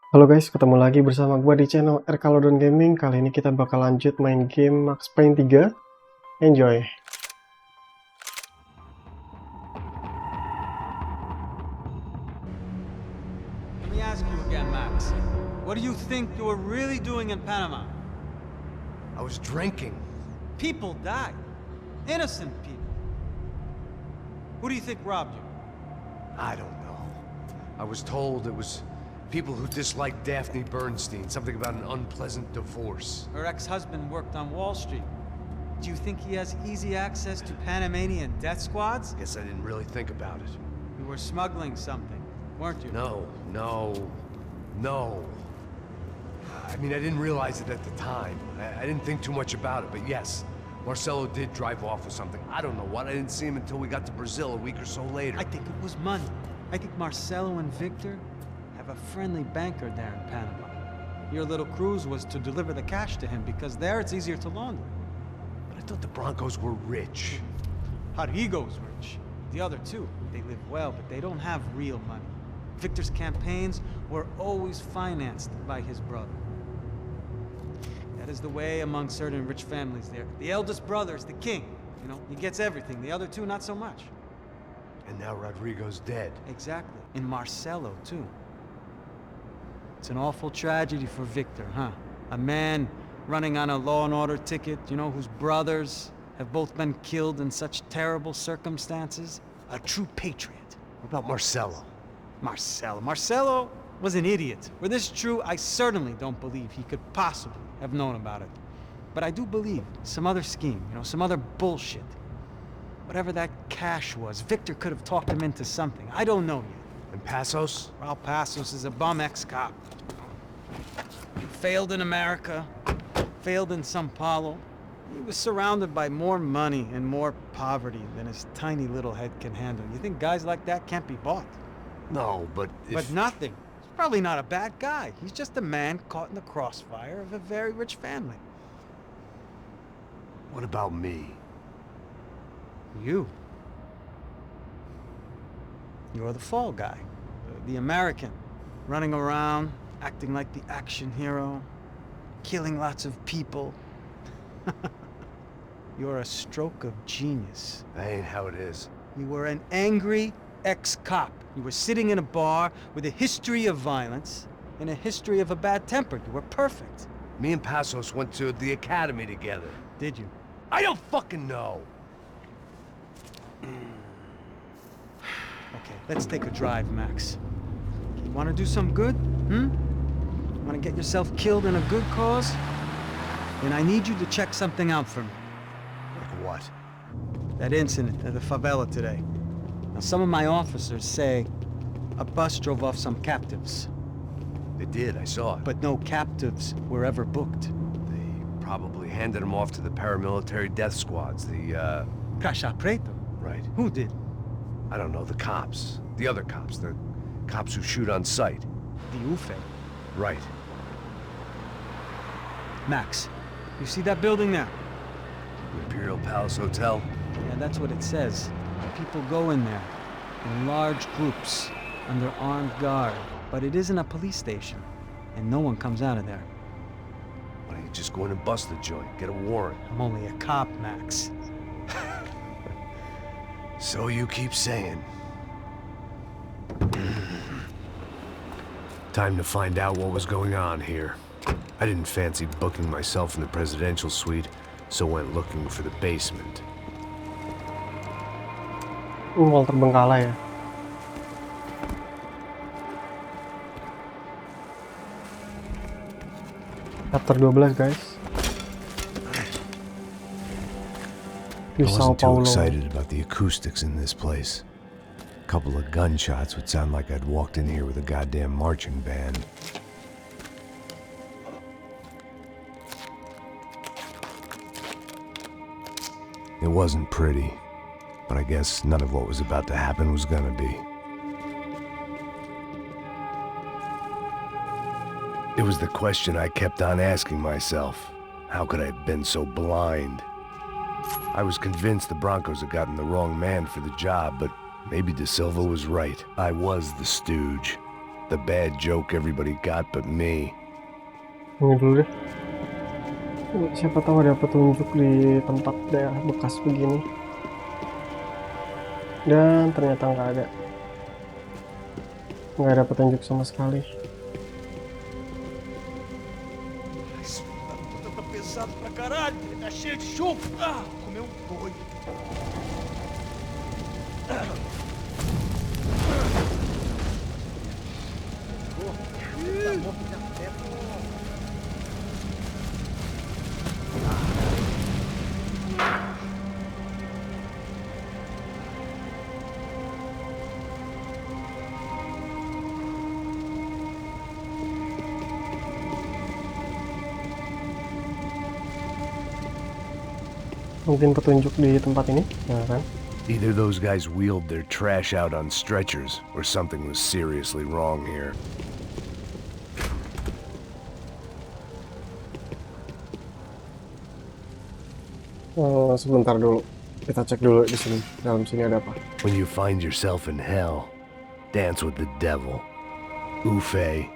Halo guys, ketemu lagi bersama gua di channel Erkalodon Gaming. Kali ini kita bakal lanjut main game Max Payne 3. Enjoy. Let me ask you again, Max. What do you think you were really doing in Panama? I was drinking. People died. Innocent people. Who do you think robbed you? I don't know. I was told it was people who disliked Daphne Bernstein, something about an unpleasant divorce. Her ex-husband worked on Wall Street. Do you think he has easy access to Panamanian death squads? Guess I didn't really think about it. You were smuggling something, weren't you? No. I mean, I didn't realize it at the time. I didn't think too much about it, but yes, Marcelo did drive off with something. I don't know what. I didn't see him until we got to Brazil a week or so later. I think it was money. I think Marcelo and Victor have a friendly banker there in Panama. Your little cruise was to deliver the cash to him because there it's easier to launder. But I thought the Broncos were rich. Rodrigo's rich. The other two, they live well, but they don't have real money. Victor's campaigns were always financed by his brother. That is the way among certain rich families there. The eldest brother is the king. You know, he gets everything. The other two, not so much. And now Rodrigo's dead. Exactly. And Marcelo, too. It's an awful tragedy for Victor, huh? A man running on a law and order ticket, you know, whose brothers have both been killed in such terrible circumstances. A true patriot. What about Marcelo? Marcelo was an idiot. Were this true, I certainly don't believe he could possibly have known about it. But I do believe some other scheme, you know, some other bullshit. Whatever that cash was, Victor could have talked him into something. I don't know yet. And Passos? Raul Passos is a bum ex-cop. Failed in America, failed in Sao Paulo. He was surrounded by more money and more poverty than his tiny little head can handle. You think guys like that can't be bought? No, but But nothing. He's probably not a bad guy. He's just a man caught in the crossfire of a very rich family. What about me? You. You're the fall guy. The American. Running around, acting like the action hero. Killing lots of people. You're a stroke of genius. That ain't how it is. You were an angry ex-cop. You were sitting in a bar with a history of violence and a history of a bad temper. You were perfect. Me and Passos went to the academy together. Did you? I don't fucking know. Okay, let's take a drive, Max. You want to do some good? Hmm? Want to get yourself killed in a good cause? Then I need you to check something out for me. Like what? That incident at the favela today. Now, some of my officers say a bus drove off some captives, They did, I saw it. but no captives were ever booked. They probably handed them off to the paramilitary death squads, the, Caixa Preto? Right. Who did? I don't know, the cops. The other cops, the cops who shoot on sight. The UFE. Right. Max, you see that building there? Imperial Palace Hotel? Yeah, that's what it says. People go in there in large groups under armed guard, but it isn't a police station, and no one comes out of there. Why don't you just go in and bust the joint, get a warrant? I'm only a cop, Max. So you keep saying. Time to find out what was going on here. I didn't fancy booking myself in the presidential suite, so went looking for the basement. Mall terbengkalai ya. Chapter 12 guys. Di I Sao wasn't too Paulo. excited about the acoustics in this place. A couple of gunshots would sound like I'd walked in here with a goddamn marching band. It wasn't pretty, but I guess none of what was about to happen was gonna be. It was the question I kept on asking myself. How could I have been so blind? I was convinced the Broncos had gotten the wrong man for the job, but maybe De Silva was right. I was the stooge. The bad joke everybody got but me. Ini dulu deh. Siapa tahu ada petunjuk di tempat daerah bekas begini. Dan ternyata nggak ada petunjuk sama sekali. Esse filho da puta tá pesado pra caralho, ele tá cheio de chumbo. Ah, comeu um boi. Mungkin petunjuk di tempat ini, ya kan? Either those guys wheeled their trash out on stretchers, or something was seriously wrong here. Sebentar dulu, kita cek dulu di sini. Dalam sini ada apa? When you find yourself in hell, dance with the devil. Ufe.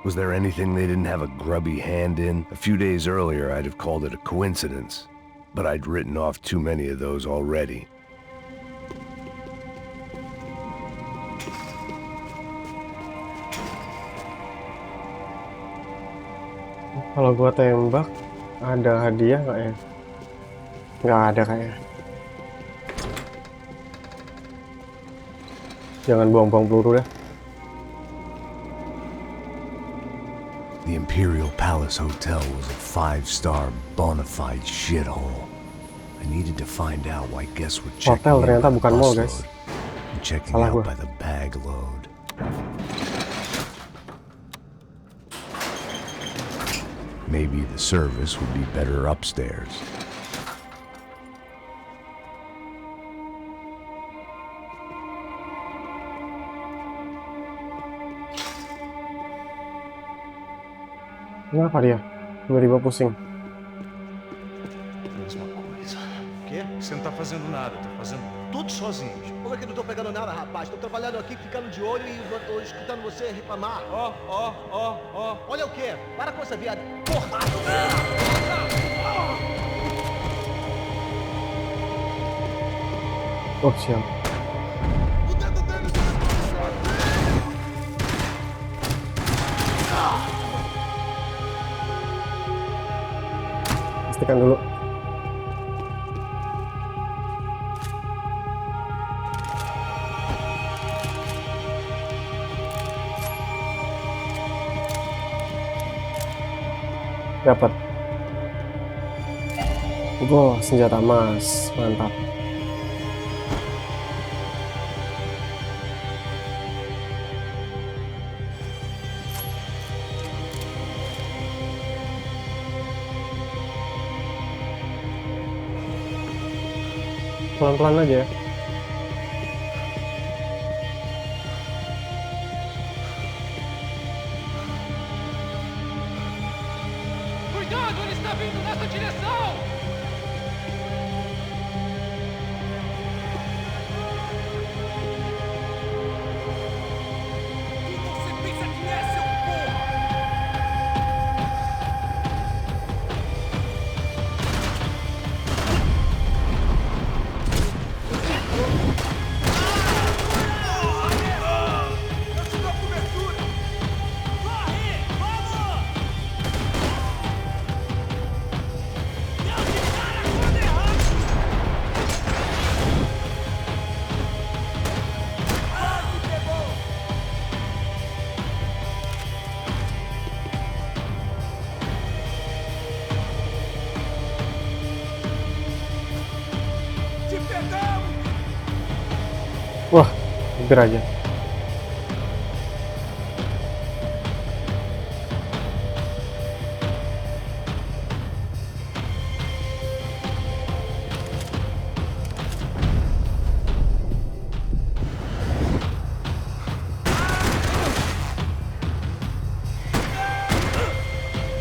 Was there anything they didn't have a grubby hand in? A few days earlier, I'd have called it a coincidence, but I'd written off too many of those already. Kalau gua tembak, ada hadiah nggak ya? Nggak ada kayaknya. Jangan buang-buang peluru dah. The Imperial Palace Hotel was a 5-star bona fide shithole. I needed to find out why guests were checking Hotel in ternyata by the bukan mall, guys. busload and checking Salah out gua. by the bag load. Maybe the service would be better upstairs. Kenapa dia? Tiba-tiba pusing. Mesma coisa. O quê? Você não tá fazendo nada, tá fazendo tudo sozinho. Como é que eu não tô pegando nada, rapaz? Tô trabalhando aqui, ficando de olho e tô escutando você reclamar. Ó. Olha o quê? Para com essa viada. Porra! Oh, siap. O dedo dele tá Pastikan dulu. Dapat. Oh, senjata emas, mantap. Pelan-pelan aja. Cuidado, ele está vindo nessa direção! Quem você pensa que é, seu porra? Eu te dou cobertura! Corre! Vamos! Deus de cara quando errado! Ah, que pegou! Te pegamos! Wah, hampir aja.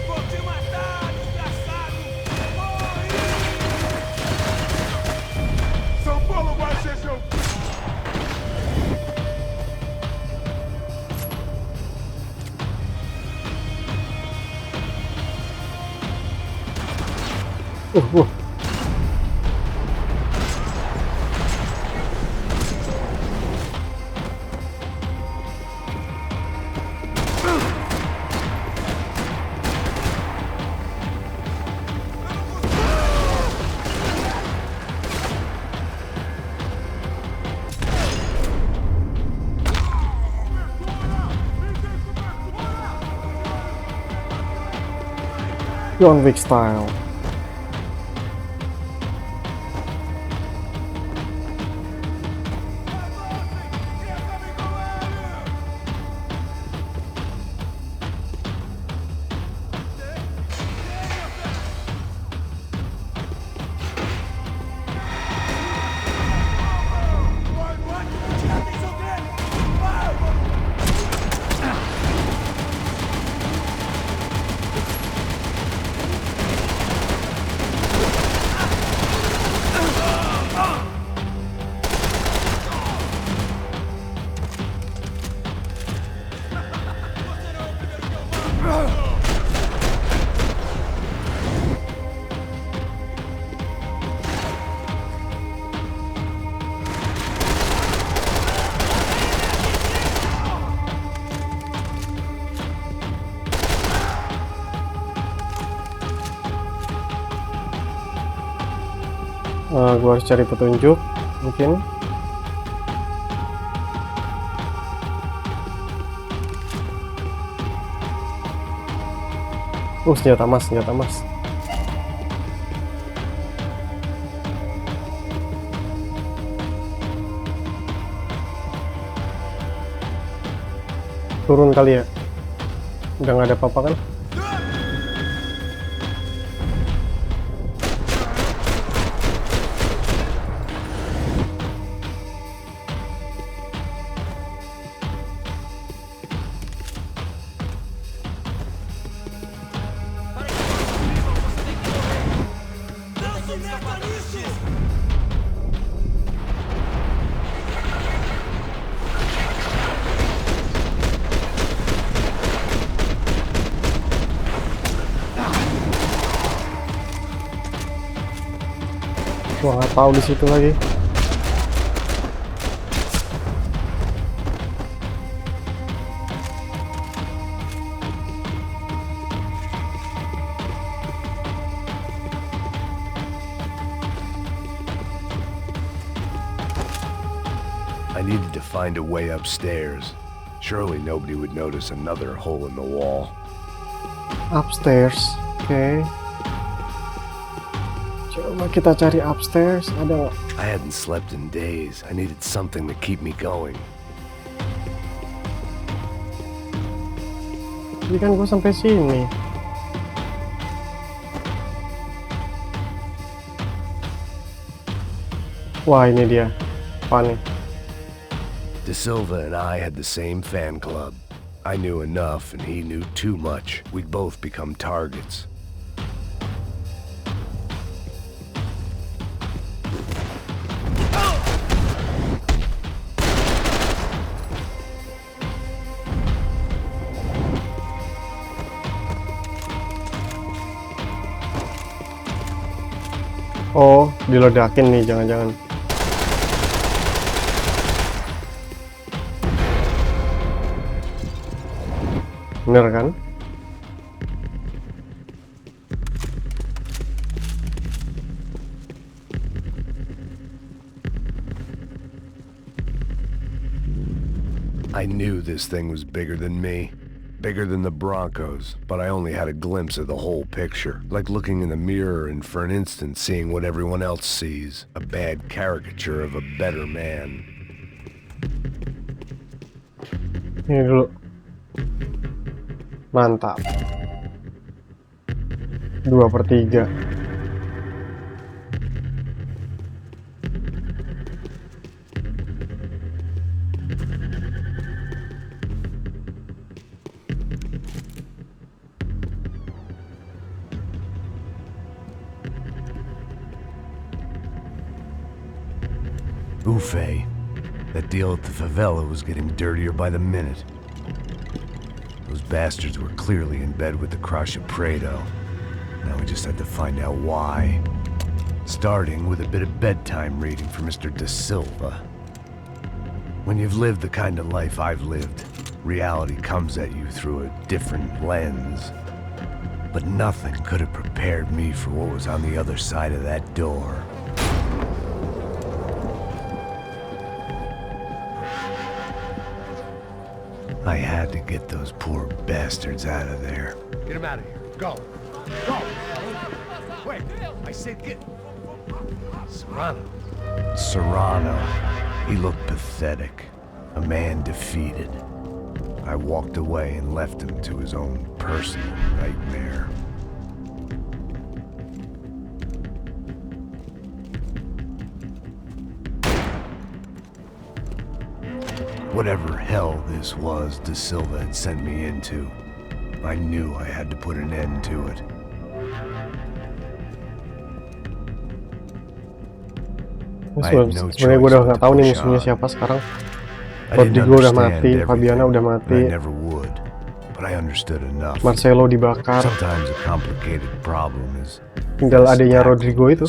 Vou te matar, desgraçado! Morre! São Paulo vai ser seu... uh. John Wick style. Gua harus cari petunjuk mungkin. Senjata emas. Turun kali ya. Udah nggak ada apa-apa kan? Gua nggak tahu di situ lagi. I needed to find a way upstairs. Surely nobody would notice another hole in the wall. Upstairs, oke. Coba kita cari upstairs, ada nggak? I hadn't slept in days. I needed something to keep me going. Jadi kan gue sampai sini. Wah, ini dia. Apa nih? De Silva and I had the same fan club. I knew enough and he knew too much. We'd both become targets. Oh, diledakin nih, jangan-jangan. Bener kan? I knew this thing was bigger than me. Bigger than the Broncos, but I only had a glimpse of the whole picture. Like looking in the mirror and for an instant seeing what everyone else sees. A bad caricature of a better man. Ini dulu. Mantap. 2/3. Ufe. That deal at the favela was getting dirtier by the minute. Those bastards were clearly in bed with the Crusher Prado. Now we just had to find out why. Starting with a bit of bedtime reading for Mr. De Silva. When you've lived the kind of life I've lived, reality comes at you through a different lens. But nothing could have prepared me for what was on the other side of that door. I had to get those poor bastards out of there. Get him out of here. Go. Go. Wait. I said get. Serrano. He looked pathetic. A man defeated. I walked away and left him to his own personal nightmare. Whatever hell this was De Silva had sent me into, I knew I had to put an end to it. Sebenarnya gue udah nggak tahu nih musuhnya siapa sekarang. Rodrigo udah mati, Fabiana udah mati, Marcelo dibakar. Tinggal adanya Rodrigo itu.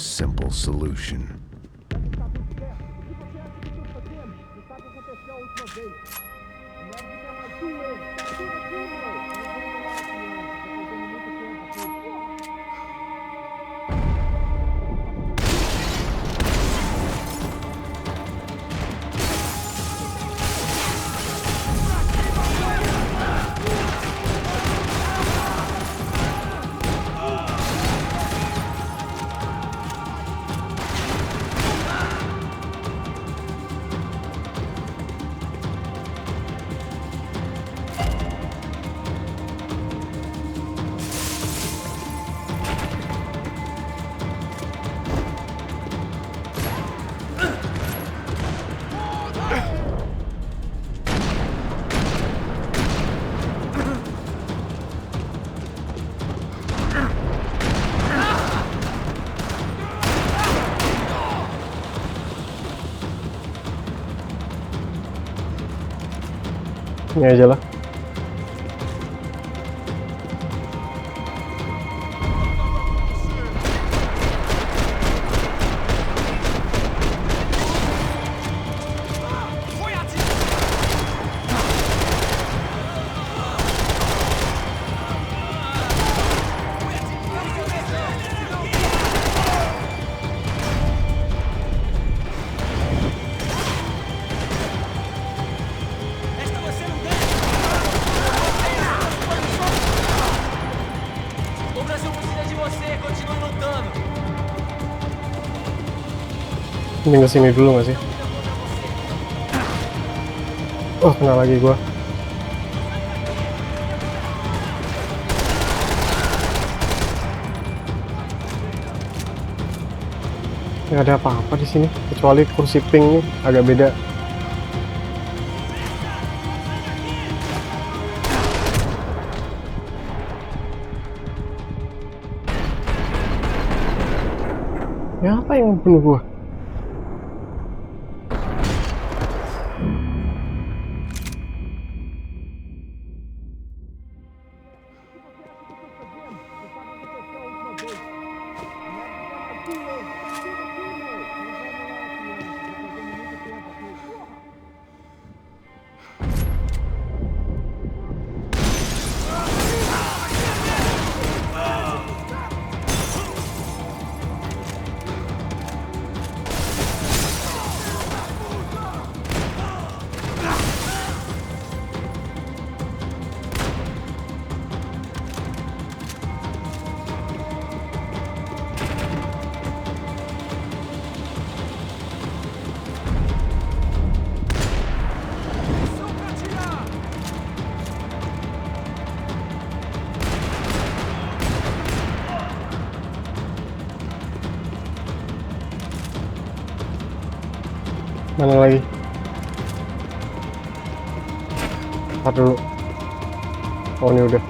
Ini aja lah. Mending kesini dulu gak sih? Oh, kena lagi gua. Gak ada apa-apa di sini kecuali kursi pink agak beda. Ya apa yang bunuh gua? Mana lagi? Ntar dulu. Oh, ini udah.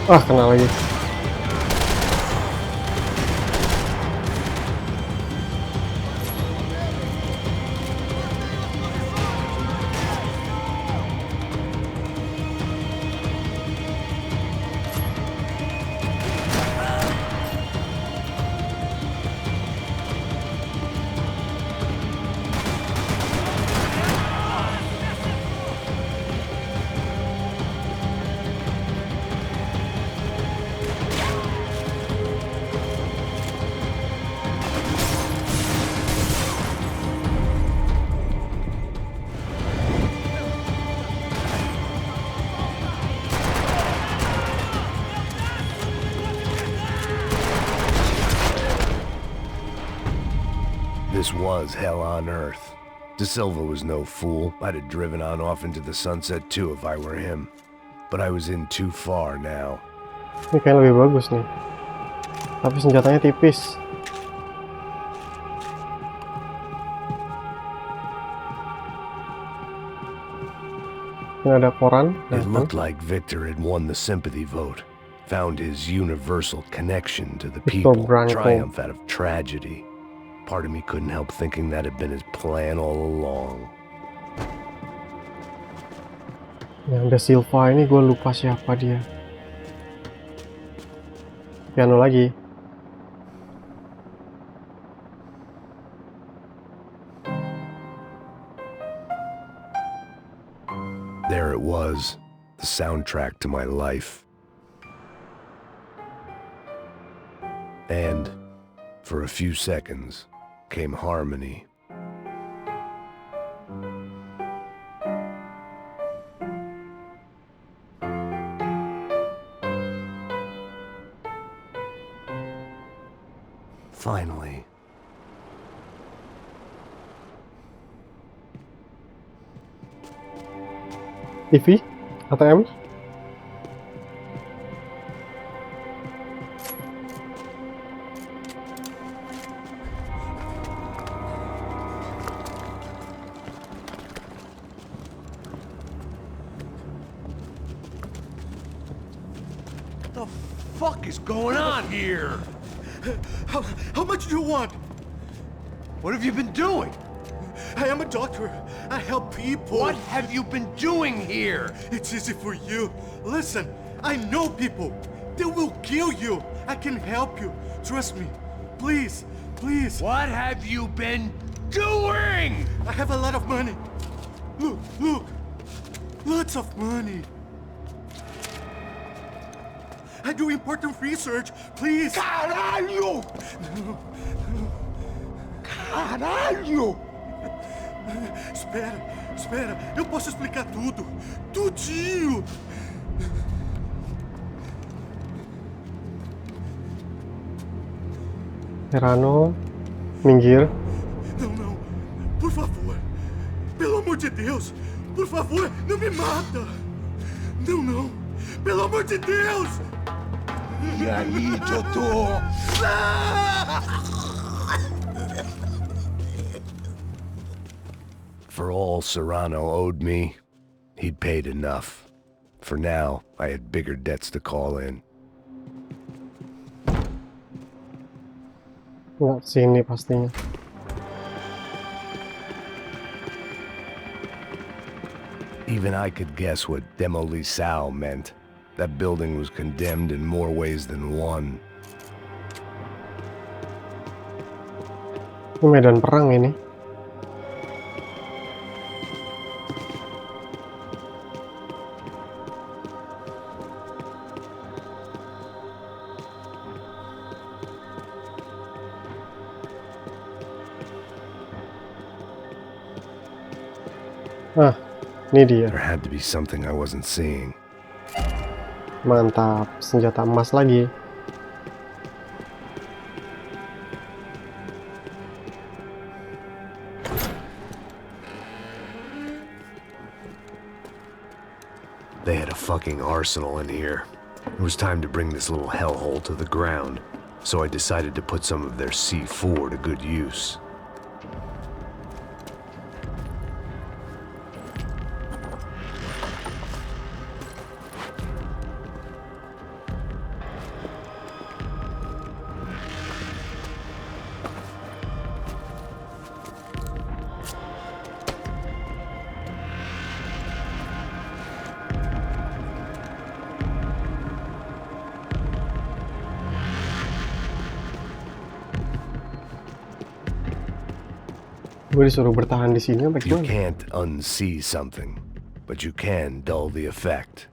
Ah, kena lagi. This was hell on earth. De Silva was no fool. I'd have driven on off into the sunset too if I were him. But I was in too far now. Ini kayak lebih bagus nih. Tapi senjatanya tipis. Ini ada koran. It looked like Victor had won the sympathy vote. Found his universal connection to the people. Triumph out of tragedy. Part of me couldn't help thinking that had been his plan all along. Yang ada Silva ini gue lupa siapa dia. Piano lagi. There it was, the soundtrack to my life. And for a few seconds came harmony. Finally. TV? ATM? What the fuck is going on here? How much do you want? What have you been doing? I am a doctor. I help people. What have you been doing here? It's easy for you. Listen, I know people. They will kill you. I can help you. Trust me. Please, please. What have you been doing? I have a lot of money. Look, look. Lots of money. I do important research. Please. Caralho! Caralho! Espera, espera. Eu posso explicar tudo. Tudinho. Serrano, minggir. Não, não. Por favor. Pelo amor de Deus. Por favor, não me mata. Não, não. Pelo amor de Deus. E aí, doutor? For all Serrano owed me, he'd paid enough. For now, I had bigger debts to call in. Nggak sini pastinya. Even I could guess what Demolisal meant. That building was condemned in more ways than one. Ini medan perang ini. Ah, ini dia. There had to be something I wasn't seeing. Mantap, senjata emas lagi. They had a fucking arsenal in here. It was time to bring this little hellhole to the ground, so I decided to put some of their C4 to good use. Gue disuruh bertahan di sini apa You gimana? can't unsee something, but you can dull the effect.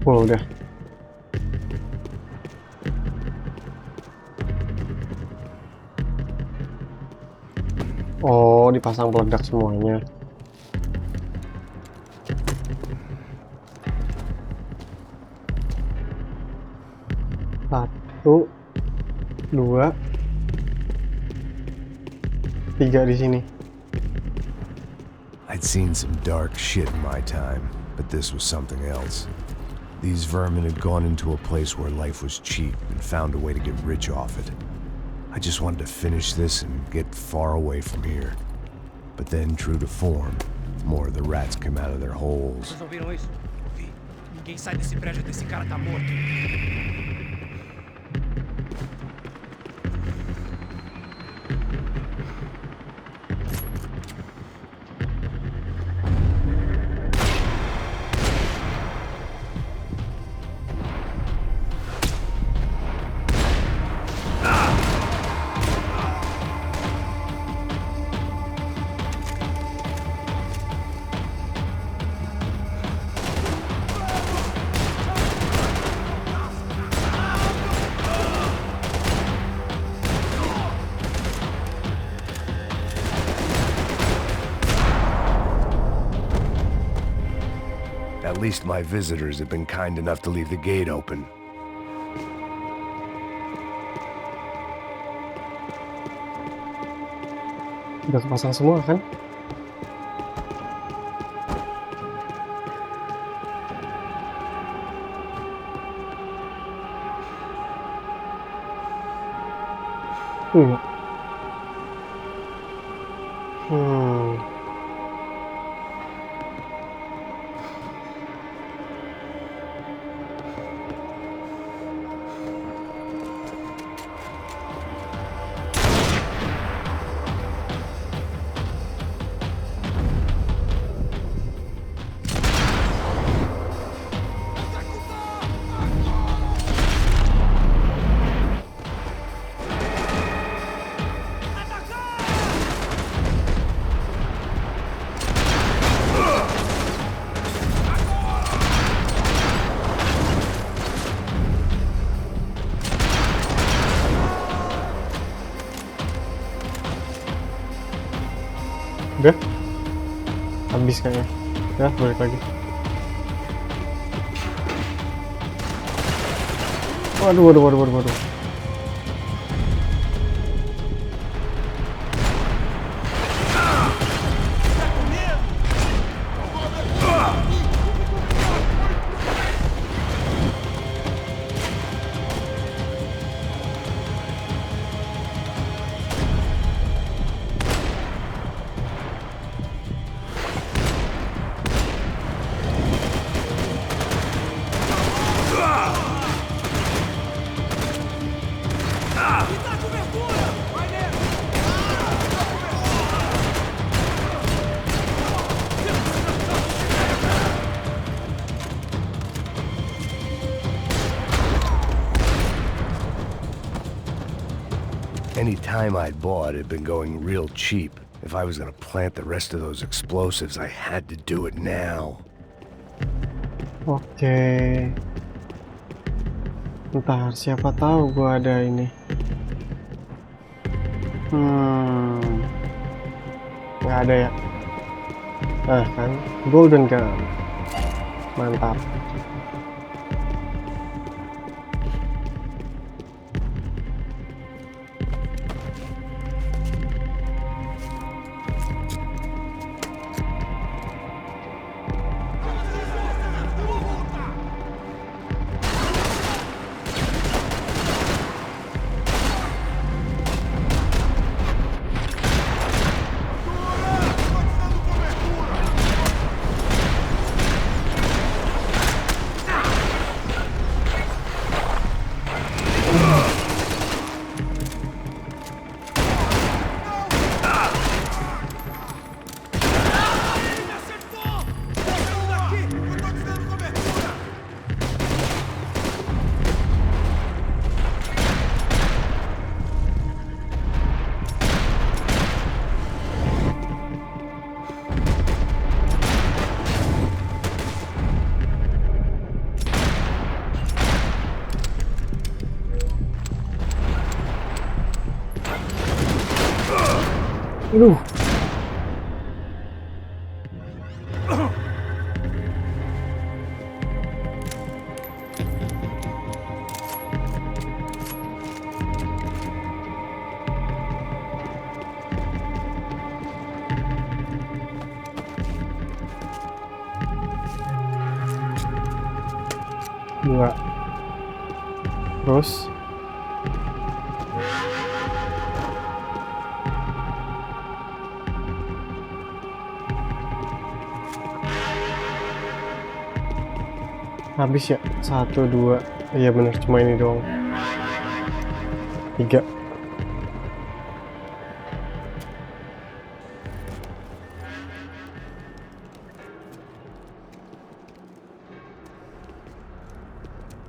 Oh, udah. Oh, dipasang peledak semuanya. Satu, dua, tiga di sini. I'd seen some dark shit in my time, but this was something else. These vermin had gone into a place where life was cheap and found a way to get rich off it. I just wanted to finish this and get far away from here. But then, true to form, more of the rats came out of their holes. Vocês ouviram isso? Vi. Ninguém sai desse prédio até esse cara tá morto. At least my visitors have been kind enough to leave the gate open. Udah kepasang semua kan? Hmm. Udah habis kayaknya. Ya, balik lagi. Waduh. Any time I'd bought had been going real cheap. If I was gonna plant the rest of those explosives, I had to do it now. Oke. Ntar siapa tahu gua ada ini. Nggak ada ya. Nah kan, golden gun. Mantap. Aduh. Dua. Terus habis ya? 1, 2. Iya bener, cuma ini doang. 3.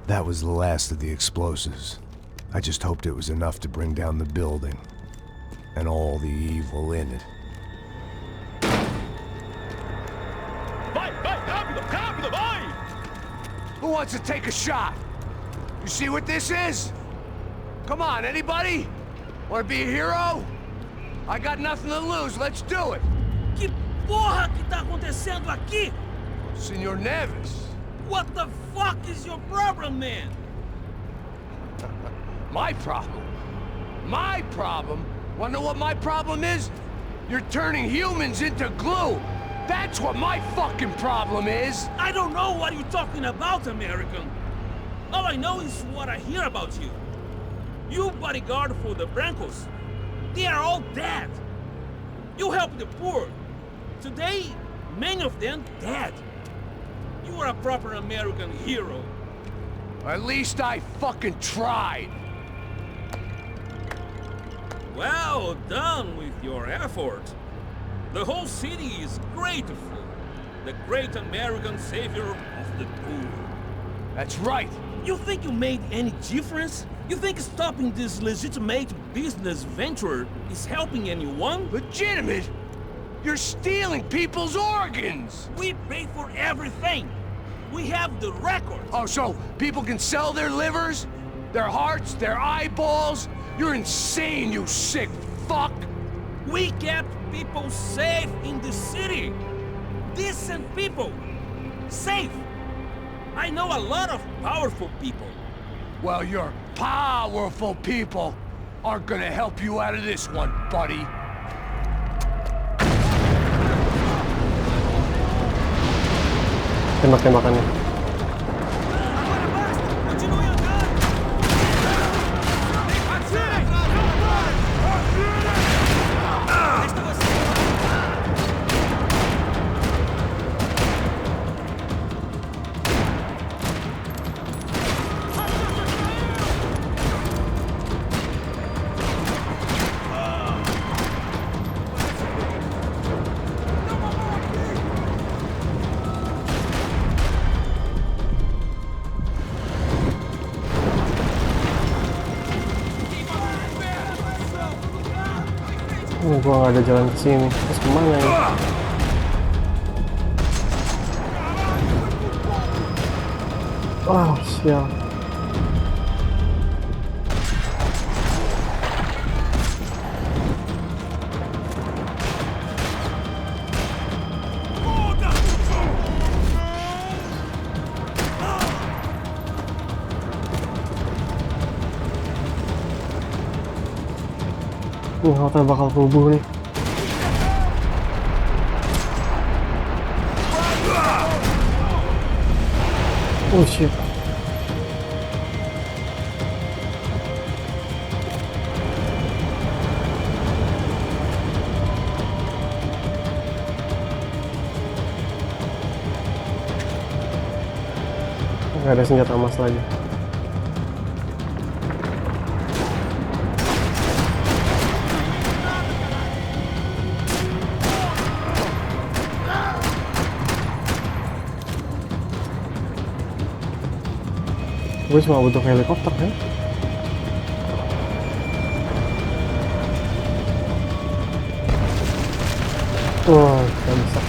That was the last of the explosives. I just hoped it was enough to bring down the building and all the evil in it. Vai, vai, rápido, rápido, vai! Who wants to take a shot? You see what this is? Come on, anybody? Want to be a hero? I got nothing to lose, let's do it! Que porra que tá acontecendo aqui? Senor Neves. What the fuck is your problem, man? My problem? My problem? Wanna know what my problem is? You're turning humans into glue! That's what my fucking problem is! I don't know what you're talking about, American. All I know is what I hear about you. You bodyguard for the Brancos. They are all dead. You help the poor. Today, many of them dead. You are a proper American hero. At least I fucking tried! Well done with your effort. The whole city is grateful. The great American savior of the poor. That's right! You think you made any difference? You think stopping this legitimate business venture is helping anyone? Legitimate? You're stealing people's organs! We pay for everything. We have the records. Oh, so people can sell their livers? Their hearts? Their eyeballs? You're insane, you sick fuck! We kept people safe in the city. Decent people. Safe. I know a lot of powerful people. Well, your powerful people aren't gonna help you out of this one, buddy. Tembak-tembakannya. Gua nggak ada jalan ke sini. Terus kemana ya? Oh, sial. Hotel bakal rubuh nih. Oh shit. Nggak ada senjata emas lagi. Gue cuma butuh helikopter kan? Wah, gak bisa.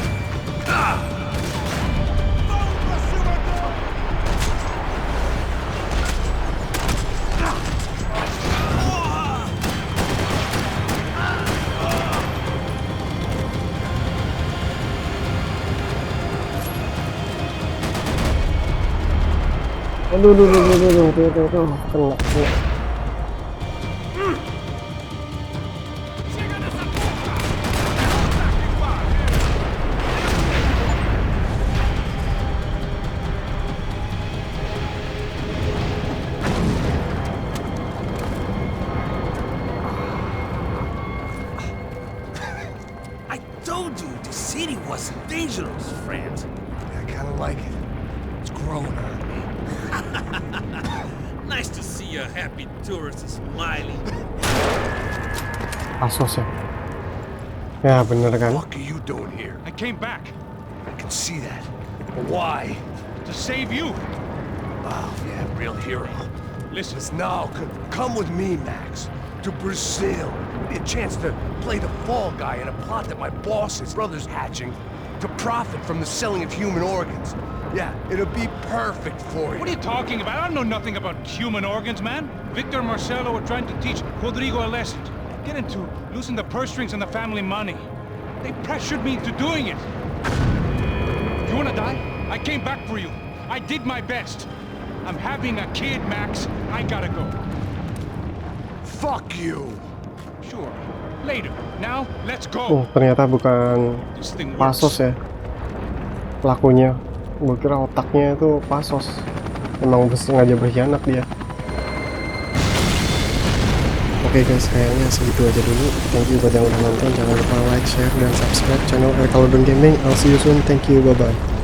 Aduh, tuh, kena. I told you the city was dangerous, friend. I kinda like it. It's growing on me. Nice to see a happy tourist smiling. Asos ya. Ya bener kan. What are you doing here? I came back I can see that. Why? to save you. Oh, yeah, real hero. Listen, Now, come with me, Max. To Brazil. A chance to play the fall guy in a plot that my boss's brother's hatching to profit from the selling of human organs. Yeah, it'll be perfect for you. what are you talking about? I don't know nothing about human organs, man. Victor and Marcelo were trying to teach Rodrigo a lesson. Get into losing the purse strings and the family money. They pressured me into doing it. You wanna die? I came back for you. I did my best. I'm having a kid, Max. I gotta go. Fuck you. Sure. Later. Now, let's go. Ternyata bukan This thing Pasos works. ya pelakunya. Gue kira otaknya itu Pasos. Emang sengaja berkhianat dia. Oke guys, kayaknya segitu aja dulu. Thank you buat yang udah nonton. Jangan lupa like, share, dan subscribe channel Erkalodon Gaming. I'll see you soon. Thank you. Bye-bye.